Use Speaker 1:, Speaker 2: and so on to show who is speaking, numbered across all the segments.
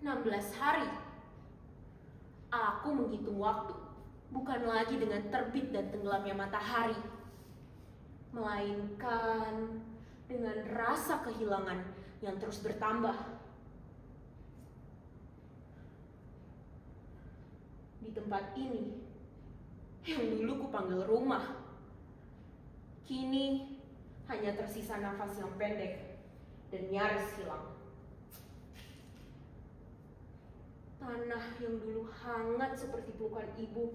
Speaker 1: 16 hari. Aku menghitung waktu, bukan lagi dengan terbit dan tenggelamnya matahari, melainkan dengan rasa kehilangan yang terus bertambah. Di tempat ini, yang dulu kupanggil rumah, kini hanya tersisa nafas yang pendek dan nyaris hilang. Tanah yang dulu hangat seperti pelukan ibu,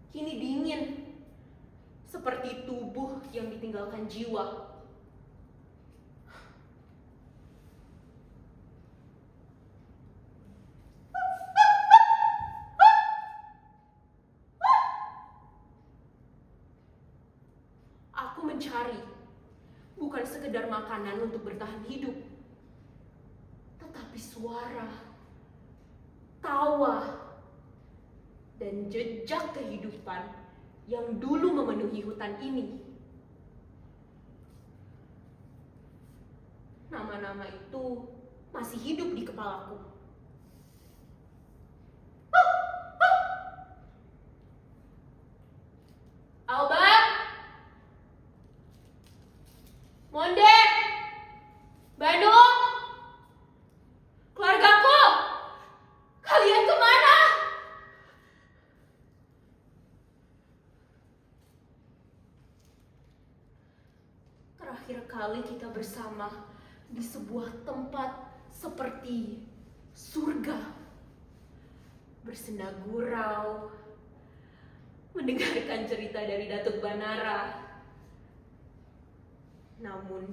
Speaker 1: kini dingin seperti tubuh yang ditinggalkan jiwa. Aku mencari bukan sekedar makanan untuk bertahan hidup, tetapi suara, tawa, dan jejak kehidupan yang dulu memenuhi hutan ini. Nama-nama itu masih hidup di kepalaku. Alba, Monde, Bandung, keluargaku, kalian kemana? Terakhir kali kita bersama di sebuah tempat seperti surga, bersenda gurau, mendengarkan cerita dari Datuk Banara. Namun,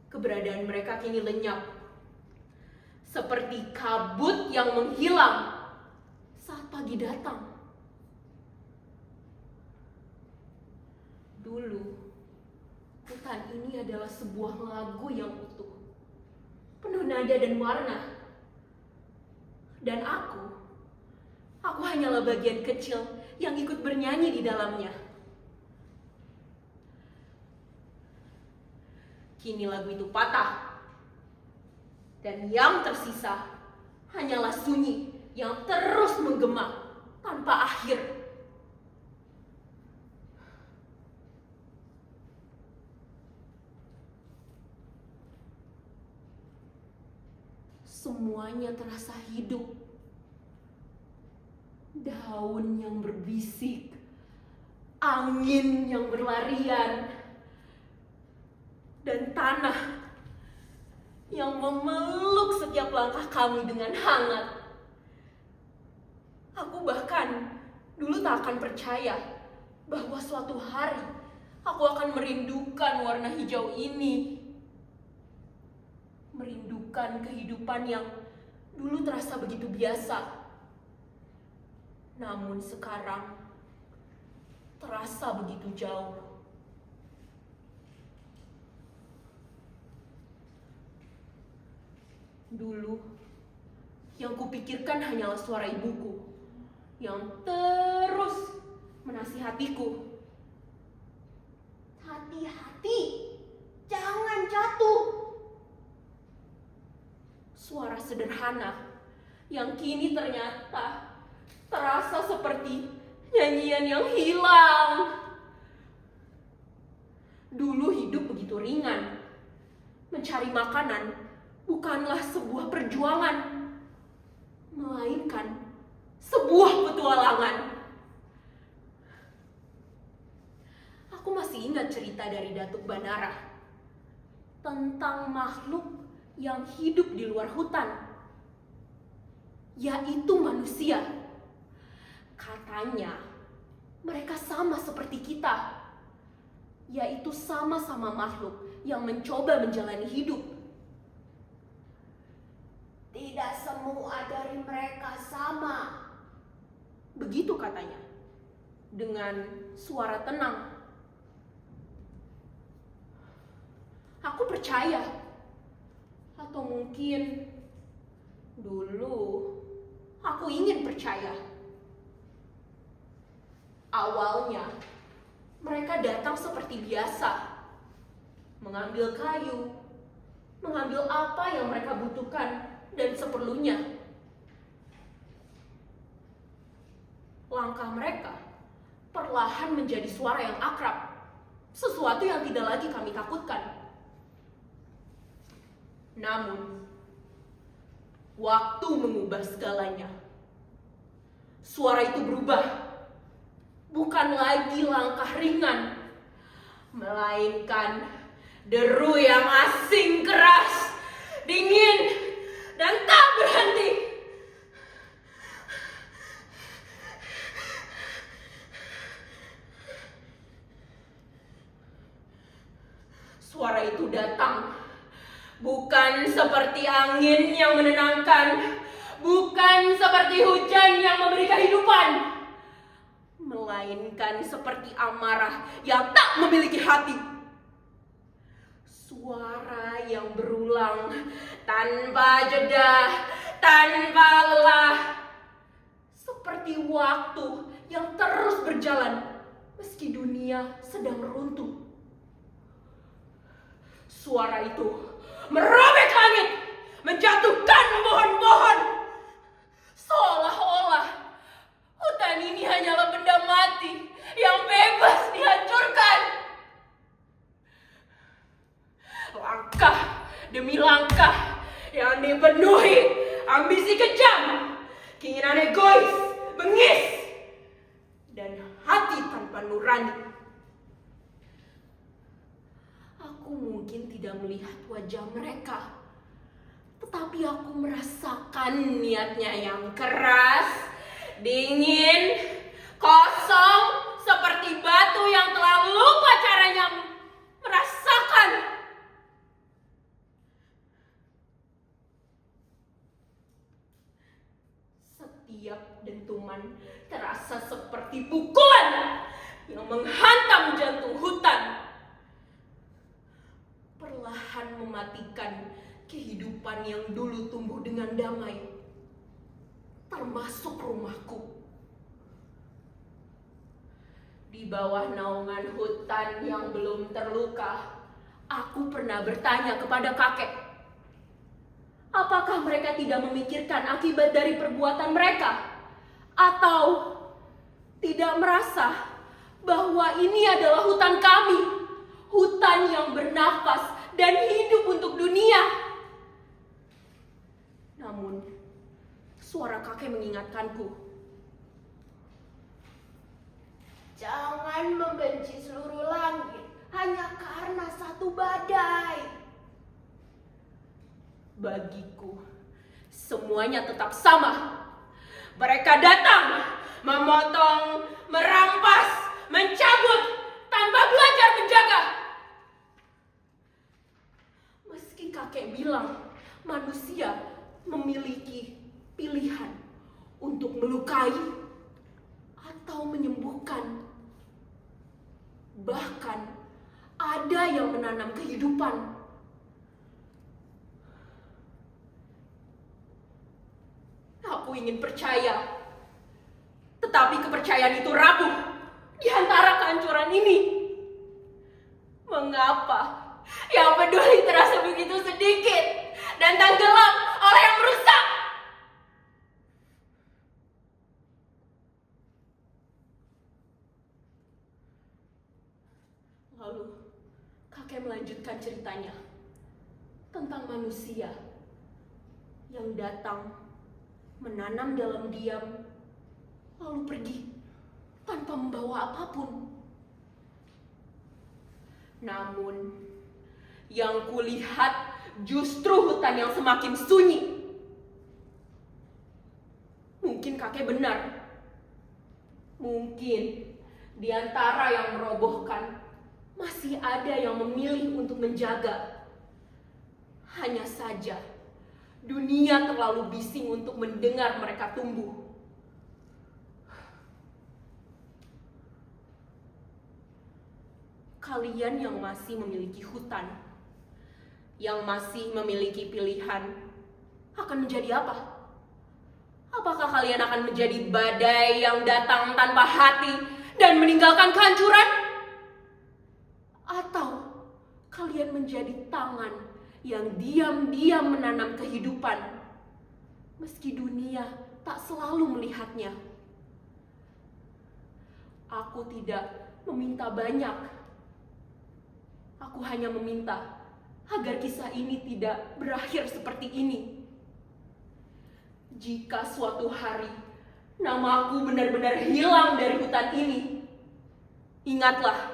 Speaker 1: keberadaan mereka kini lenyap, seperti kabut yang menghilang saat pagi datang. Dulu, hutan ini adalah sebuah lagu yang utuh, penuh nada dan warna. Dan aku hanyalah bagian kecil yang ikut bernyanyi di dalamnya. Kini lagu itu patah, dan yang tersisa hanyalah sunyi yang terus menggema tanpa akhir. Semuanya terasa hidup. Daun yang berbisik, angin yang berlarian, dan tanah yang memeluk setiap langkah kami dengan hangat. Aku bahkan dulu tak akan percaya bahwa suatu hari aku akan merindukan warna hijau ini. Merindukan kehidupan yang dulu terasa begitu biasa. Namun sekarang terasa begitu jauh. Dulu, yang kupikirkan hanyalah suara ibuku yang terus menasihatiku. Hati-hati, jangan jatuh. Suara sederhana yang kini ternyata terasa seperti nyanyian yang hilang. Dulu hidup begitu ringan. Mencari makanan bukanlah sebuah perjuangan, melainkan sebuah petualangan. Aku masih ingat cerita dari Datuk Banara tentang makhluk yang hidup di luar hutan, yaitu manusia. Katanya, mereka sama seperti kita, yaitu sama-sama makhluk yang mencoba menjalani hidup. Tidak semua dari mereka sama, begitu katanya, dengan suara tenang. Aku percaya, atau mungkin dulu aku ingin percaya. Awalnya, mereka datang seperti biasa, mengambil kayu, mengambil apa yang mereka butuhkan dan seperlunya. Langkah mereka perlahan menjadi suara yang akrab, sesuatu yang tidak lagi kami takutkan. Namun, waktu mengubah segalanya. Suara itu berubah, bukan lagi langkah ringan, melainkan deru yang asing, keras, dingin, dan tak berhenti. Suara itu datang bukan seperti angin yang menenangkan, bukan seperti hujan yang memberi kehidupan, melainkan seperti amarah yang tak memiliki hati. Suara yang berulang tanpa jeda, tanpa lelah, seperti waktu yang terus berjalan meski dunia sedang runtuh. Suara itu merobek langit, menjatuhkan pohon-pohon, seolah-olah hutan ini hanyalah benda mati yang bebas dihancurkan. Langkah demi langkah yang dipenuhi ambisi kejam, keinginan egois, bengis, dan hati tanpa nurani. Aku mungkin tidak melihat wajah mereka, tetapi aku merasakan niatnya yang keras, dingin, kosong, seperti batu yang telah lupa caranya merasakan. Setiap dentuman terasa seperti pukulan yang menghantam jantung hutan, perlahan mematikan kehidupan yang dulu tumbuh dengan damai, termasuk rumahku. Di bawah naungan hutan yang belum terluka, aku pernah bertanya kepada kakek, apakah mereka tidak memikirkan akibat dari perbuatan mereka? Atau tidak merasa bahwa ini adalah hutan kami, hutan yang bernafas dan hidup untuk dunia? Namun, suara kakek mengingatkanku, jangan membenci seluruh langit hanya karena satu badai. Bagiku, semuanya tetap sama. Mereka datang, memotong, merampas, mencabut, tanpa belajar menjaga. Meski kakek bilang manusia memiliki pilihan untuk melukai atau menyembuhkan, bahkan ada yang menanam kehidupan. Aku ingin percaya, tetapi kepercayaan itu rapuh di antara kehancuran ini. Mengapa yang peduli terasa begitu sedikit dan tenggelam oleh yang merusak? Lalu kakek melanjutkan ceritanya tentang manusia yang datang, menanam dalam diam, lalu pergi tanpa membawa apapun. Namun, yang kulihat justru hutan yang semakin sunyi. Mungkin kakek benar. Mungkin di antara yang merobohkan masih ada yang memilih untuk menjaga. Hanya saja, dunia terlalu bising untuk mendengar mereka tumbuh. Kalian yang masih memiliki hutan, yang masih memiliki pilihan, akan menjadi apa? Apakah kalian akan menjadi badai yang datang tanpa hati dan meninggalkan kehancuran? Atau kalian menjadi tangan yang diam-diam menanam kehidupan meski dunia tak selalu melihatnya. Aku tidak meminta banyak. Aku hanya meminta agar kisah ini tidak berakhir seperti ini. Jika suatu hari namaku benar-benar hilang dari hutan ini, ingatlah,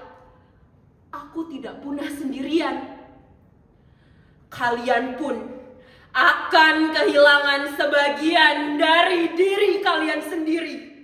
Speaker 1: aku tidak punah sendirian. Kalian pun akan kehilangan sebagian dari diri kalian sendiri.